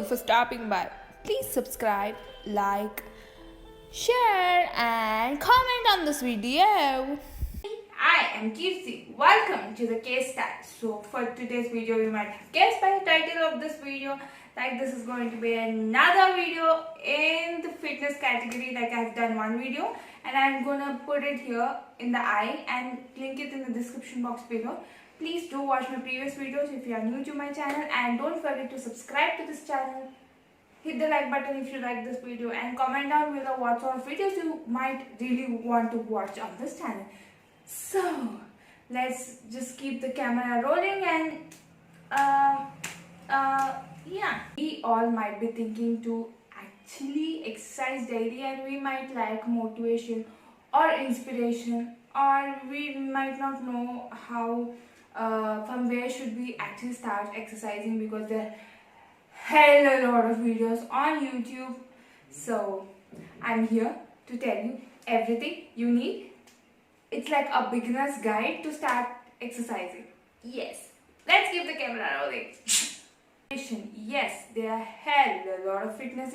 for stopping by. Please subscribe, like, share, and comment on this video. I am Kirti. Welcome to the case start. So for today's video, you might have guessed by the title of this video like this is going to be another video in the fitness category. Like I've done one video and I'm gonna put it here in the eye and link it in the description box below. Please do watch my previous videos if you are new to my channel, and don't forget to subscribe to this channel. Hit the like button if you like this video and comment down below what sort of videos you might really want to watch on this channel. So let's just keep the camera rolling and yeah, we all might be thinking to actually exercise daily, and we might lack motivation or inspiration, or we might not know how from where should we actually start exercising, because there are hell a lot of videos on YouTube. So I'm here to tell you everything you need. It's like a beginner's guide to start exercising. Yes, let's keep the camera rolling. Yes, there are hell a lot of fitness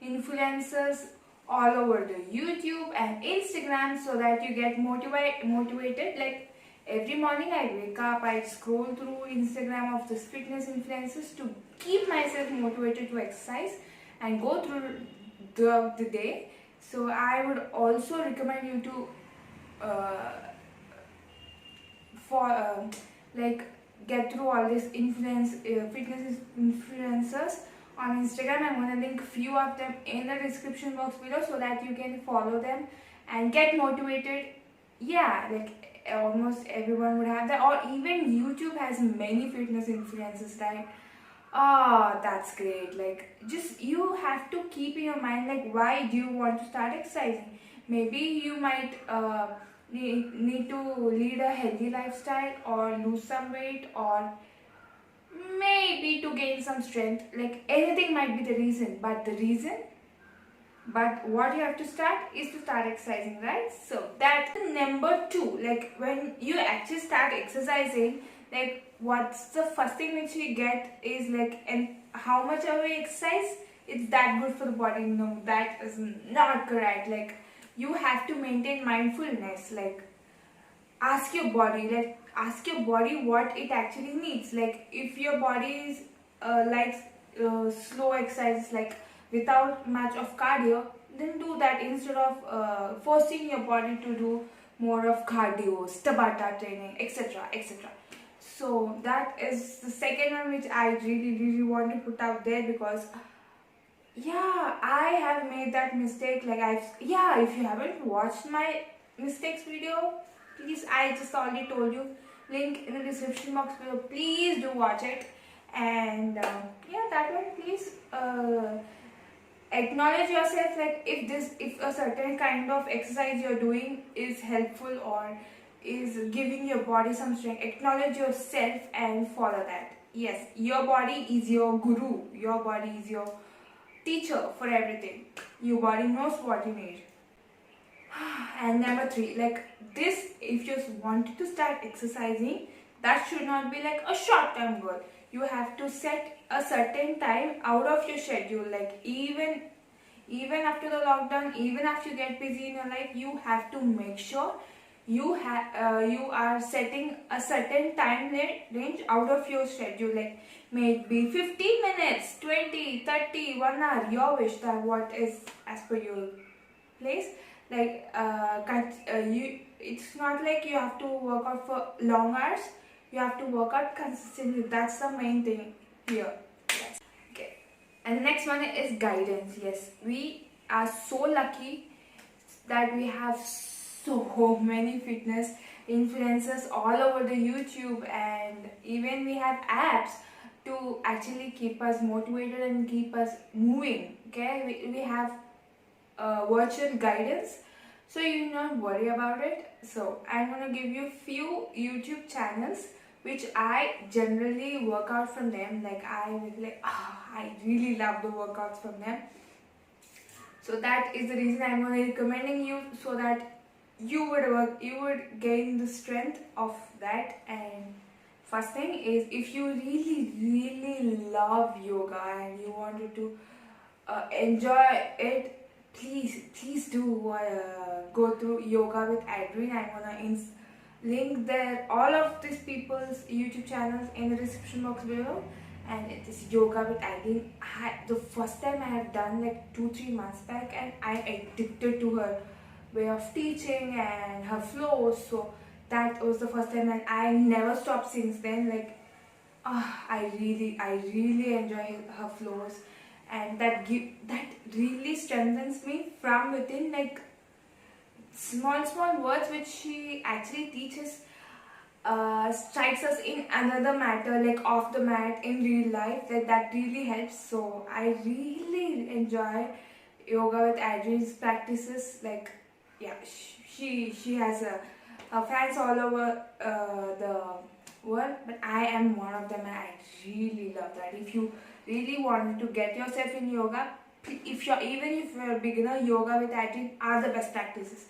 influencers all over the YouTube and Instagram, so that you get motivated. Like every morning I wake up, I scroll through Instagram of this fitness influencers to keep myself motivated to exercise and go through the day. So I would also recommend you to like get through all these fitness influencers on Instagram. I'm gonna link few of them in the description box below so that you can follow them and get motivated. Yeah, like almost everyone would have that, or even YouTube has many fitness influencers, right? Oh, that's great. Like, just you have to keep in your mind, like, why do you want to start exercising? Maybe you might need to lead a healthy lifestyle, or lose some weight, or maybe to gain some strength. Like anything might be the reason, but what you have to start is to start exercising, right? So that's number 2. Like when you actually start exercising, like what's the first thing which we get is like, and how much are we exercise? It's that good for the body? No, that is not correct. Like you have to maintain mindfulness. Like ask your body what it actually needs. Like if your body is slow exercises, like without much of cardio, then do that instead of forcing your body to do more of cardio, Tabata training, etc, etc. So that is the second one which I really want to put out there, because yeah, I have made that mistake. Like if you haven't watched my mistakes video, please, I just already told you, link in the description box below. Please do watch it. And yeah, that one, please acknowledge yourself. Like if a certain kind of exercise you're doing is helpful or is giving your body some strength, acknowledge yourself and follow that. Yes, your body is your guru. Your body is your teacher for everything. Your body knows what you need. And number 3, like this, if you want to start exercising, that should not be like a short-term goal. You have to set a certain time out of your schedule. Like even after the lockdown, even after you get busy in your life, you have to make sure you are setting a certain time range out of your schedule. Like maybe 15 minutes, 20, 30, 1 hour, your wish, that what is as per your place. Like it's not like you have to work out for long hours. You have to work out consistently. That's the main thing here. Yes. Okay. And the next one is guidance. Yes, we are so lucky that we have so many fitness influencers all over the YouTube, and even we have apps to actually keep us motivated and keep us moving. Okay, we have virtual guidance, so you not worry about it. So I'm gonna give you few YouTube channels which I generally work out from them. Like I really love the workouts from them. So that is the reason I'm gonna recommending you, so that you would gain the strength of that and First thing is, if you really love yoga and you wanted to enjoy it, please do go through Yoga with Adriene. I'm gonna link there all of these people's YouTube channels in the description box below. And it is Yoga with Adriene. The first time I have done like 2-3 months back, and I'm addicted to her way of teaching and her flows. So that was the first time, and I never stopped since then. Like, I really enjoy her flows, and that really strengthens me from within. Like, small words which she actually teaches strikes us in another matter, like off the mat in real life. That really helps. So I really enjoy Yoga with Adriene's practices. Like, yeah, she has fans all over the world, but I am one of them, and I really love that. If you really want to get yourself in yoga, even if you're a beginner, Yoga with Adriene are the best practices.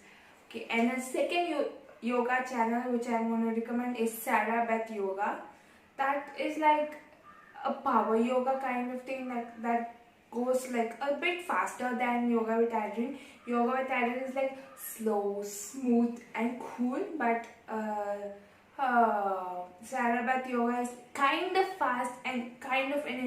Okay, and the second yoga channel which I'm going to recommend is Sarah Beth Yoga. That is like a power yoga kind of thing, like that goes like a bit faster than Yoga with Adriene. Yoga with Adriene is like slow, smooth and cool, but Sarah Beth Yoga is kind of fast and kind of an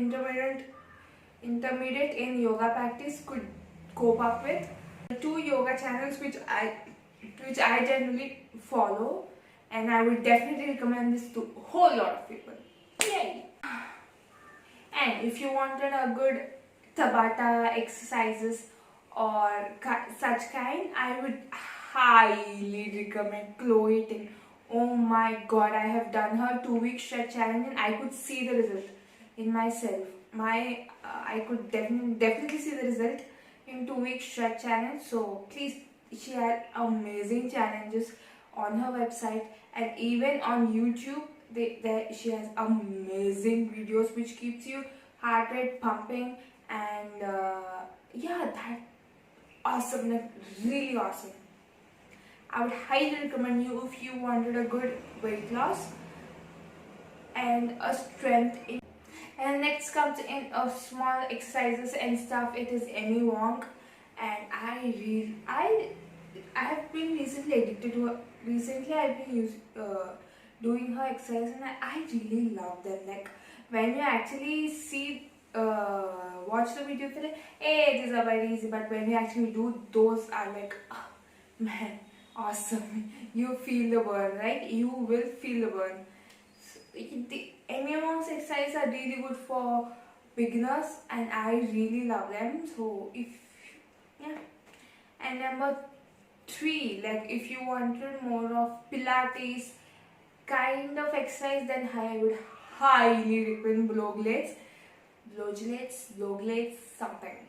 intermediate in yoga practice could cope up with. The two yoga channels which I generally follow, and I would definitely recommend this to a whole lot of people. Yay! And if you wanted a good Tabata exercises or such kind, I would highly recommend Chloe Ting. Oh my god, I have done her 2-week stretch challenge and I could see the result in myself. I could definitely see the result in 2-week stretch challenge. So please, she had amazing challenges on her website, and even on YouTube. She has amazing videos which keeps you heart rate pumping, and yeah, that awesome, like really awesome. I would highly recommend you if you wanted a good weight loss and a strength in. And next comes in small exercises and stuff. It is Amy Wong, and I have been recently addicted to her. Recently I've been doing her exercise, and I really love them. Like, when you actually watch the video, feel like, hey, these are very easy, but when you actually do, those are like, oh, man, awesome. You feel the burn, right? You will feel the burn. So, the Amy Wong's exercises are really good for beginners, and I really love them. So yeah. And number 3, like if you wanted more of Pilates kind of exercise, then I would highly recommend Blowglades, something.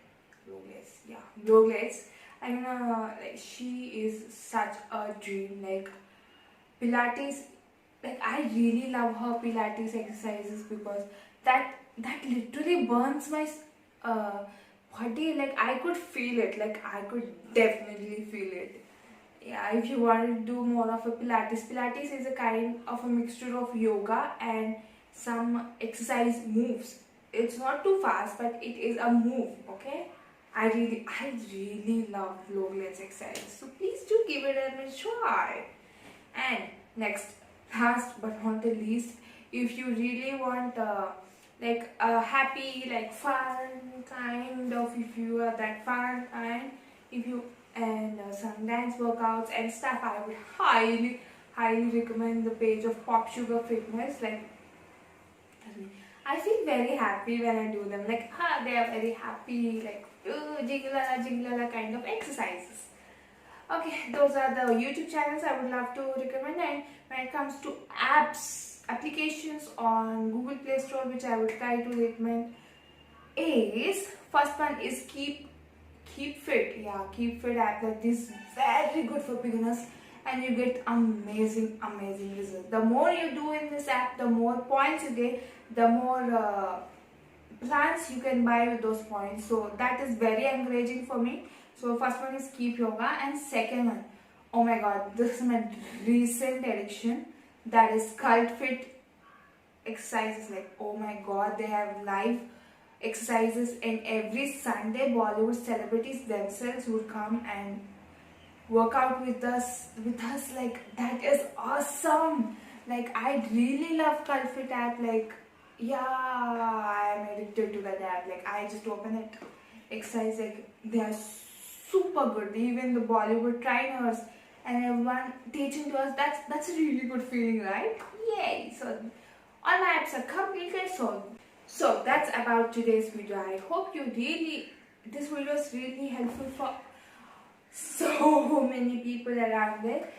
Blowglades. I mean, like, she is such a dream. Like, Pilates, like, I really love her Pilates exercises because that literally burns my body. Like, I could feel it. Like, I could definitely feel it. Yeah, if you want to do more of a Pilates is a kind of a mixture of yoga and some exercise moves. It's not too fast, but it is a move, okay? I really love Blowglades exercise. So please do give it a try. And next, last but not the least, if you really want like a happy, like fun kind of, if you are that fun kind, and some dance workouts and stuff, I would highly recommend the page of Pop Sugar Fitness. Like, I feel very happy when I do them. Like, they are very happy, like, jiggala kind of exercises. Okay, those are the YouTube channels I would love to recommend. And when it comes to applications on Google Play Store, which I would try to recommend, is first one is Keep Fit. Yeah, Keep Fit app. That is very good for beginners, and you get amazing results. The more you do in this app, the more points you get, the more plans you can buy with those points. So that is very encouraging for me. So first one is Keep Yoga, and second one, oh my god, this is my recent addiction, that is Cult Fit exercises. Like, oh my god, they have live exercises, and every Sunday Bollywood celebrities themselves would come and work out with us. Like, that is awesome. Like, I really love Culfit app. Like, yeah, I am addicted to that app. Like, I just open it, exercise. Like, they are super good. Even the Bollywood trainers and everyone teaching to us. That's a really good feeling, right? Yay! So all my apps are completed. So that's about today's video. I hope this video is really helpful for so many people around it.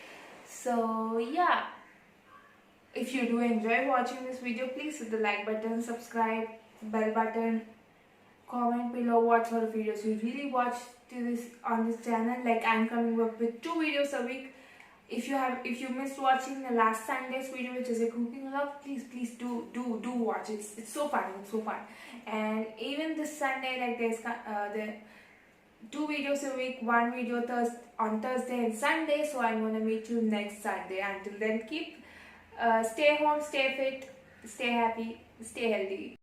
So yeah, if you do enjoy watching this video, please hit the like button, subscribe, bell button, comment below what sort of videos you really watch on this channel. Like, I'm coming up with 2 videos a week. If you missed watching the last Sunday's video, which is a cooking vlog, please do watch it. It's so fun. And even this Sunday, like, there's the 2 videos a week, 1 video on Thursday and Sunday. So I'm gonna meet you next Sunday. Until then, stay home, stay fit, stay happy, stay healthy.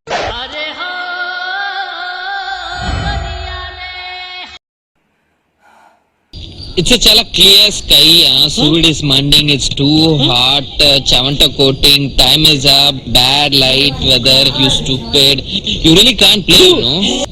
It's a chala clear sky. Sud is mending. It's too hot. Chavanta coating. Time is up. Bad light weather. You stupid. You really can't play, no?